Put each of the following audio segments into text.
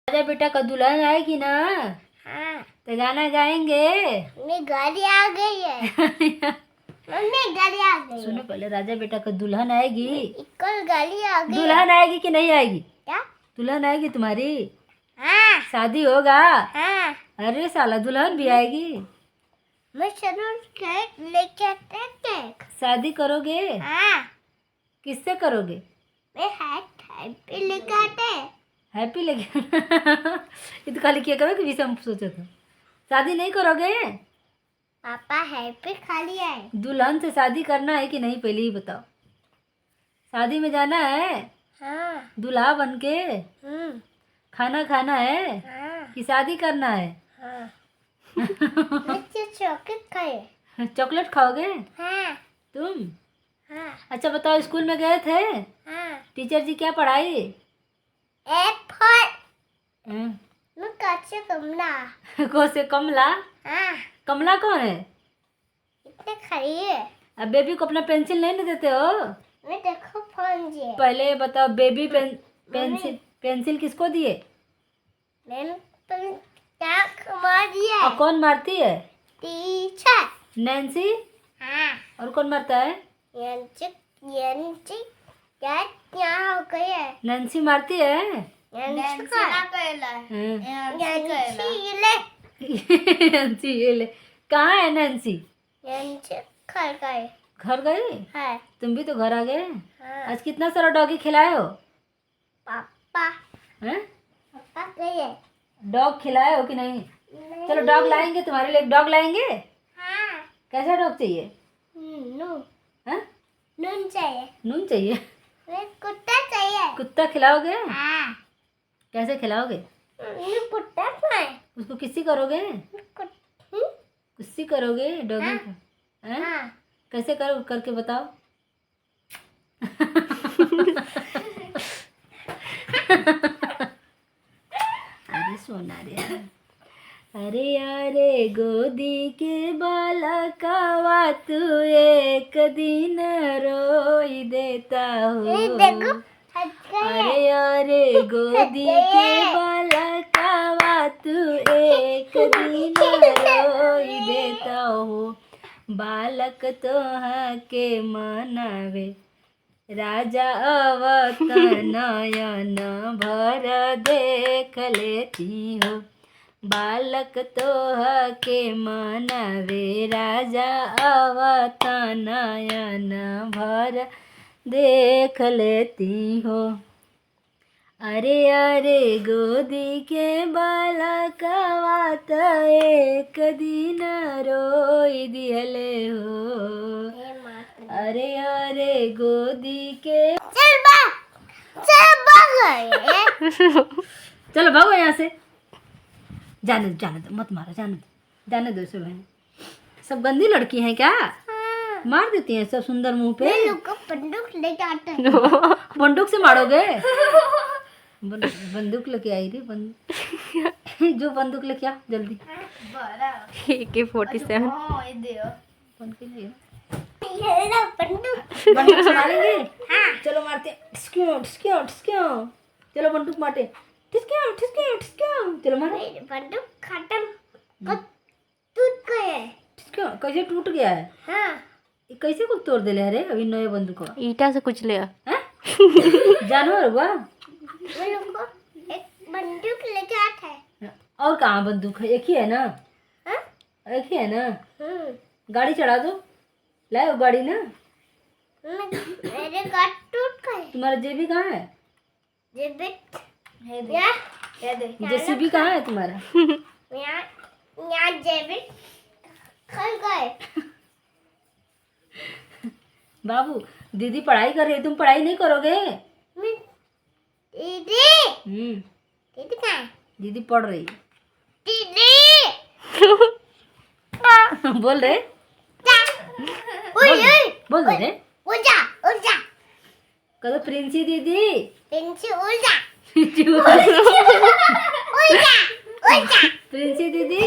राजा बेटा का दुल्हन आएगी ना? हाँ। तो गाना गाएंगे। मम्मी गाड़ी आ गई है। मम्मी गाड़ी आ गई सुनो है। पहले, राजा बेटा का दुल्हन आएगी। कल गाड़ी आ गई। दुल्हन आएगी कि नहीं आएगी? क्या? दुल्हन आएगी तुम्हारी? हाँ। शादी होगा? हाँ। अरे साला, दुल्हन भी आएगी? मैं चलो केक लेके आते हैं केक। शादी करोगे? हाँ। किससे करोगे? मैं हैप्पी लेके आते हैं। हैप्पी लेके ये तो खाली क्या करोगे भी हम सोचा था। शादी नहीं करोगे? पापा हैप्पी खा लिया है। दुल्हन से शादी करना है कि नहीं, पहले ही बताओ। शादी में जाना है? हाँ। दूल्हा बन के खाना खाना है हाँ। कि शादी करना है? हाँ। बच्चे चॉकलेट खाए। चॉकलेट खाओगे हाँ। तुम? हाँ। अच्छा बताओ, स्कूल में गए थे? हाँ। टीचर जी क्या पढ़ाई? एप्पल। हम्म, मैं काचे कमला। कौन से कमला? हाँ। कमला कौन है? इतने खाइए। अब बेबी को अपना पेंसिल नहीं देते हो? मैं देखो फोन जी। पहले ये बताओ, बेबी पेंसिल किसको दिए? मैंने क्या मार दिया और कौन मारती है? टीचर। नैन्सी। हाँ। और कौन मारता है? यंची क्या हो गई है? नैन्सी मारती है? यंची का कहला हाँ। यंची ले। नैन्सी ये ले। कहाँ है नैन्सी? यंची खा गए। घर गई? है। तुम भी तो घर आ गए। हाँ। आज कितना सारा डॉगी खिलाए हो? पापा। हैं? पापा गए। डॉग खिलाए हो कि नहीं? चलो डॉग लाएंगे तुम्हारे लिए, डॉग लाएंगे। हाँ। कैसा डॉग चाहिए? नून। हैं? नून चाहिए। नून चाहिए? मैं कुत्ता चाहिए। कुत्ता खिलाओगे? हाँ। कैसे खिलाओगे? कुत्ता खाए। उसको किसी करोगे? किसी करोगे डॉगी हाँ। को? हैं? हाँ। कैसे करो, करके बताओ। अरे सोना रे। अरे अरे गोदी के बालकवा तू एक दिन रोई देता हो। देखो हट गए। अरे अरे गोदी के बालकवा तू एक दिन रोई देता हो। बालक तोहा के मनावे राजा अवत नयन भर देख लेती हो। बालक तोह के मनावे राजा अवत नयन भर देख लेती हो। अरे अरे गोदी के बालकवा त एक दिन रोई दिहले हो। अरे अरे गोदी के चल भाग। चलो भागो यहाँ से। जाने दो मत मारो, जाने दो सब बहन। सब गंदी लड़की हैं क्या? मार देती हैं सब सुंदर मुंह पे। बंदूक लेके आते हैं। बंदूक से मारोगे? बंदूक लेके आई रही बंदूक। जो बंदूक लेके आ जल्दी। AK-47 बंदूक से मारेंगे? चलो मारते हैं। चलो बंदूक मारते हैं। चलो मारो। बंदूक खत्म टूट गए। कैसे टूट गया है? हाँ। ये कैसे को तोड़ दिले? अरे अभी नए बंदूक ईटा से कुछ ले जानवर हुआ। एक बंदूक लेके आते हैं। और कहाँ बंदूक है? एक ही है ना? हाँ? एक ही है ना? गाड़ी चढ़ा दो। लाओ गाड़ी ना। मेरे गाड़ी टूट गए। तुम्हारा जेबी कहाँ है? जेसीबी कहाँ है तुम्हारा? यहाँ जेबी खल गए। बाबू दीदी पढ़ाई कर रही है, तुम पढ़ाई नहीं करोगे? दीदी। दीदी कहाँ है? दीदी पढ़ रही है। दीदी। बोल रहे? बोल दे रे। उल्टा कहो प्रिंसी दीदी। पिंची उल्टा। प्रिंसी दीदी।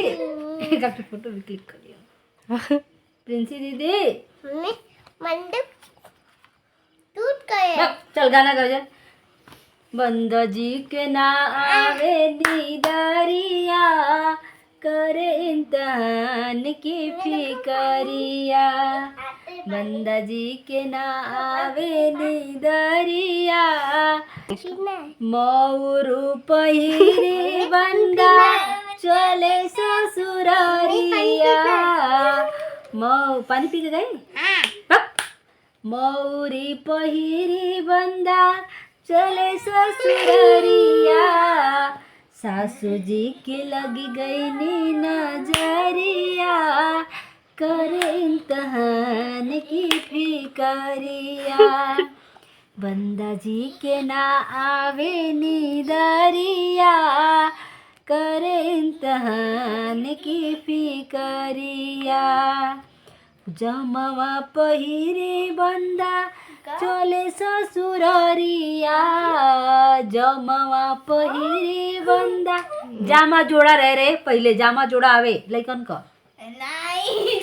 काफी फोटो भी क्लिक कर लिया। प्रिंसी दीदी। बंदूक टूट गए। चल गाना गा जा। बंद जी के ना आवे नीदरिया करे इंतहान की फिकरिया बंदा जी के ना आवे नीदरिया मौरू पहिरे बंदा चले ससुरारिया पानी पी के गई मौरी पहिरी बंदा चले ससुरारिया सासू जी की लगी गई नी नजरिया करे इम्तहान की फिकरिया बंदा जी के ना आवे नीदरिया करे इम्तहान की फिकरिया जमवा पहिरे बंदा चले ससुरारिया जमवा पहिरे बंदा जामा जोड़ा रह रे पहले जामा जोड़ा आवे लइकन का नहीं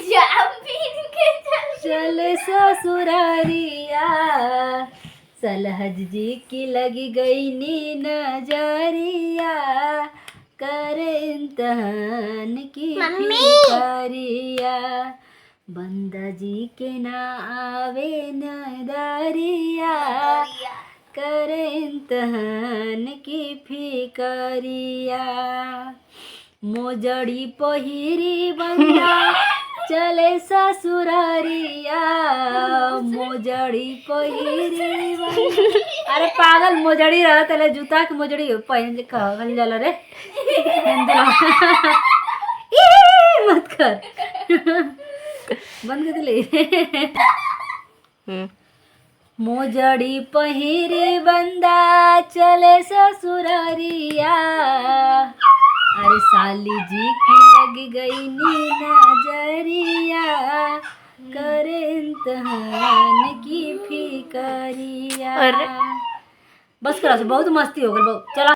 चले ससुरारिया सलहज जी की लगी गई नी नजरिया करे इम्तहान की फिकरिया बंदा जी के ना आवे नदरिया करे इम्तहान की फिकरिया मोजड़ी पहिरी बंदा चले ससुरारिया मोजड़ी पहिरी बंदा अरे पागल मोजड़ी रहा तले जूता के मोजड़ी पहन के कहल जाला रे मत कर बंद कर दिले मोजड़ी पहिरे बंदा चले ससुरारिया अरे साली जी की लग गई नी नजरिया करे इम्तहान की फिकरिया बस करा बहुत मस्ती हो गई बहुत चला